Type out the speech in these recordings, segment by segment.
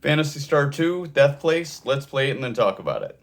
Phantasy Star II, Death Place. Let's play it and then talk about it.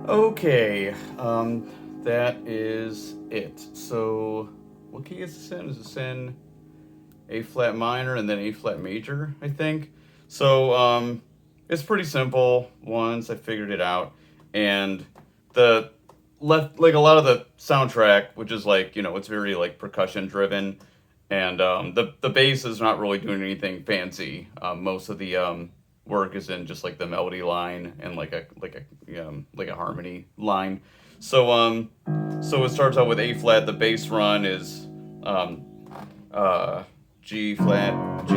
Okay, that is it. So, what key is this in? Is this in A flat minor and then A flat major, I think? So, it's pretty simple once I figured it out. And the like a lot of the soundtrack, which is like, it's very like percussion driven. And the bass is not really doing anything fancy. Most of the work is in just like the melody line and like a harmony line. So so it starts out with A flat. The bass run is G flat, G,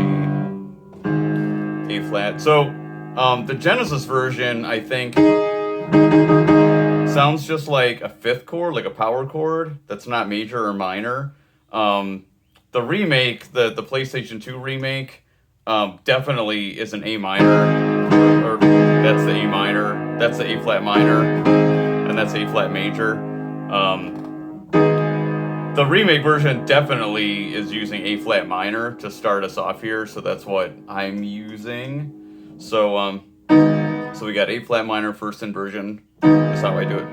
A flat. So the Genesis version, I think, sounds just like a fifth chord, like a power chord that's not major or minor. The remake, the PlayStation 2 remake, definitely is an A minor, or that's the A minor, that's the A flat minor, and that's A flat major. The remake version definitely is using A flat minor to start us off here, so that's what I'm using. So so we got A flat minor first inversion. That's how I do it.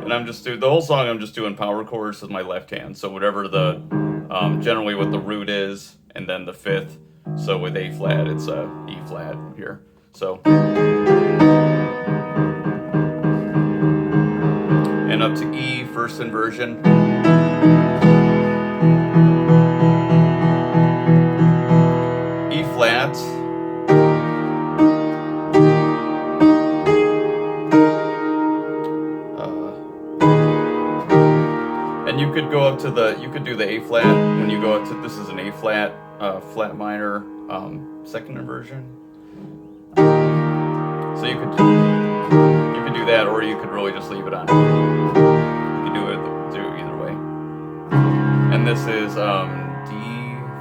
And I'm just doing the whole song. I'm just doing power chords with my left hand. So whatever the generally what the root is, and then the fifth. So with A flat, it's E flat here. So and up to E first inversion. E flat. And you could go up to you could do the A flat when you go up to, this is an A flat, flat minor, second inversion. So you could do that, or you could really just leave it on. You could do either way. And this is D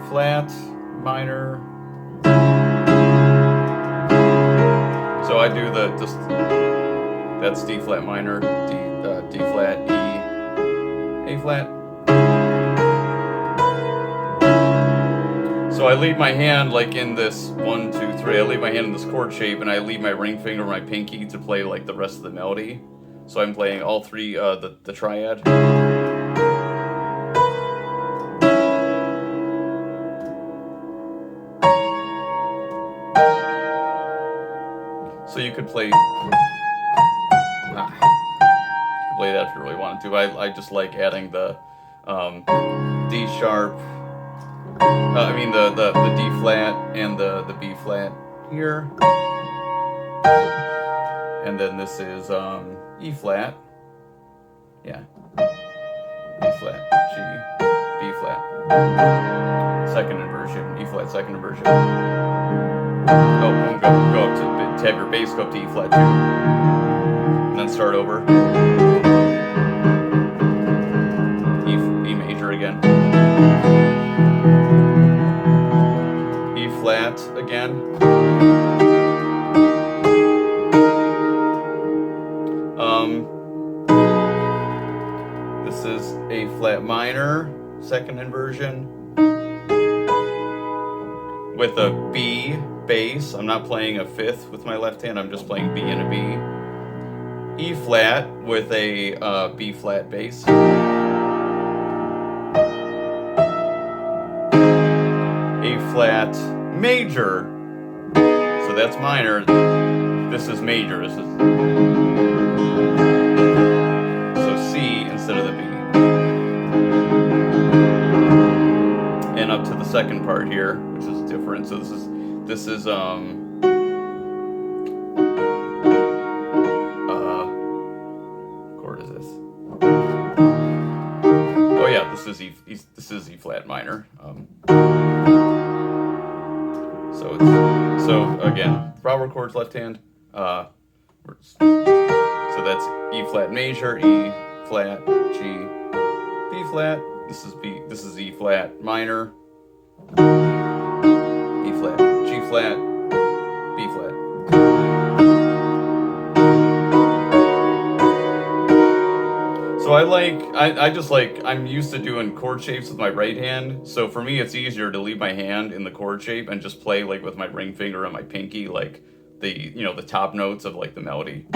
flat minor. So I do that's D flat minor, D flat, E, A flat. So I leave my hand like in this 1, 2, 3. I leave my hand in this chord shape, and I leave my ring finger, my pinky, to play like the rest of the melody. So I'm playing all three, the triad. So you could play that if you really wanted to. I just like adding the D sharp. The D flat and the B flat here, and then this is E flat. Yeah, E flat, G, B flat. Second inversion, E flat, second inversion. Oh, go up to have your bass go up to E flat too, and then start over. E major again. E flat again. This is A flat minor, second inversion, with a B bass. I'm not playing a fifth with my left hand, I'm just playing B and a B. E flat with a B flat bass. A flat major. So that's minor. This is major. This is so C instead of the B. And up to the second part here, which is different. So this is chord is this? Oh yeah, this is E flat minor. So again, Brauer chords left hand. So that's E flat major, E flat, G, B flat. This is E flat minor, E flat, G flat, B flat. So I'm used to doing chord shapes with my right hand. So for me, it's easier to leave my hand in the chord shape and just play like with my ring finger and my pinky, like the top notes of like the melody.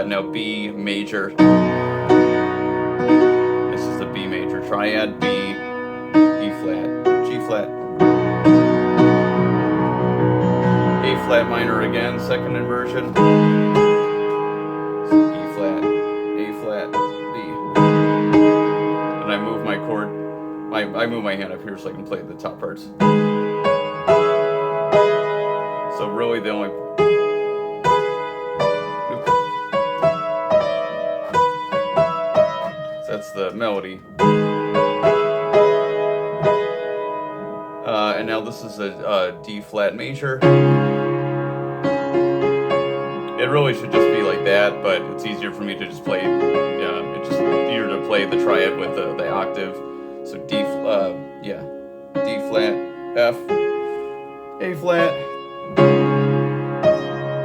Now B major. This is the B major triad. B, E flat, G flat. A flat minor again, second inversion. E flat, A flat, B. And I move my chord, I move my hand up here so I can play the top parts. So really the only, so that's the melody. And now this is a D flat major. It really should just be like that, but it's easier for me to just play. It's just easier to play the triad with the octave. So D flat, F, A flat,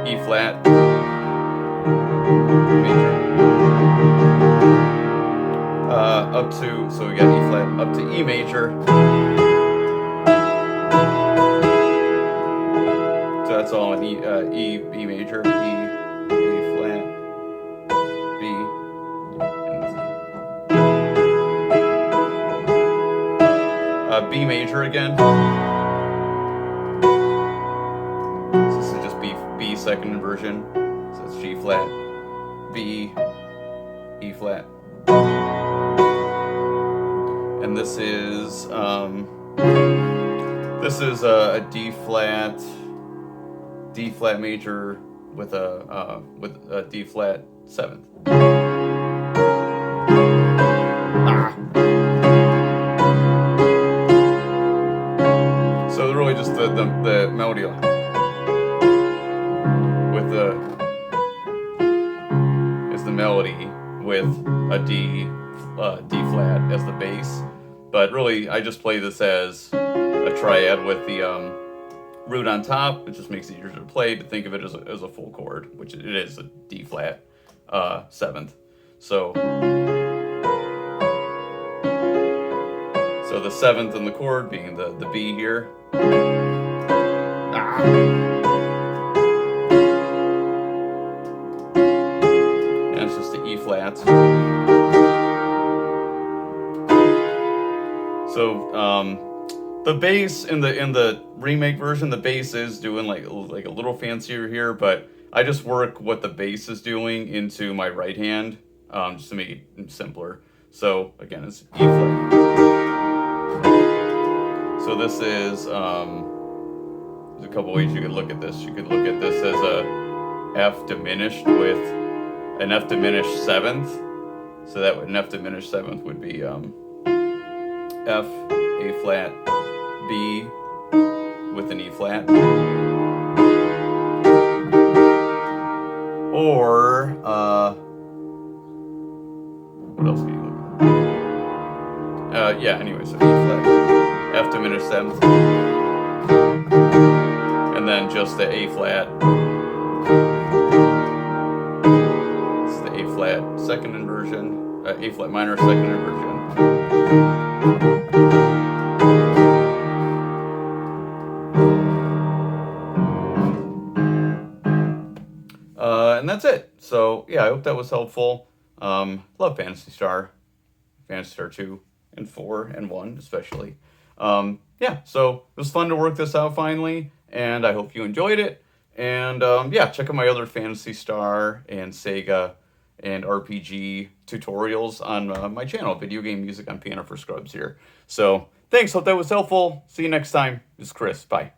E flat, major. Up to, so we got E flat up to E major. So that's all in E, B major, E, A flat, B, and B major again. So this is just B second inversion. So it's G flat, B, E flat. And this is a D flat major with a D flat seventh. So really just the melody with is the melody with a D flat as the bass. But really, I just play this as a triad with the root on top. It just makes it easier to play, to think of it as a full chord, which it is a D flat seventh. So the seventh in the chord being the B here. And it's just the E flats. So the bass in the remake version, the bass is doing like a little fancier here, but I just work what the bass is doing into my right hand, just to make it simpler. So again, it's E flat. So this is there's a couple ways you could look at this. You could look at this as a F diminished with an F diminished seventh. So that an F diminished seventh would be F, A flat, B with an E flat. Or, what else can you look at? Anyway, so E flat, F diminished seventh. And then just the A flat. It's the A flat second inversion, A flat minor second inversion. and that's it. So yeah, I hope that was helpful. Love Phantasy Star II, and 4 and 1 especially. Yeah, so it was fun to work this out finally, and I hope you enjoyed it. And yeah, check out my other Phantasy Star and Sega and RPG tutorials on my channel, Video Game Music on Piano for Scrubs here. So thanks, hope that was helpful. See you next time. This is Chris. Bye.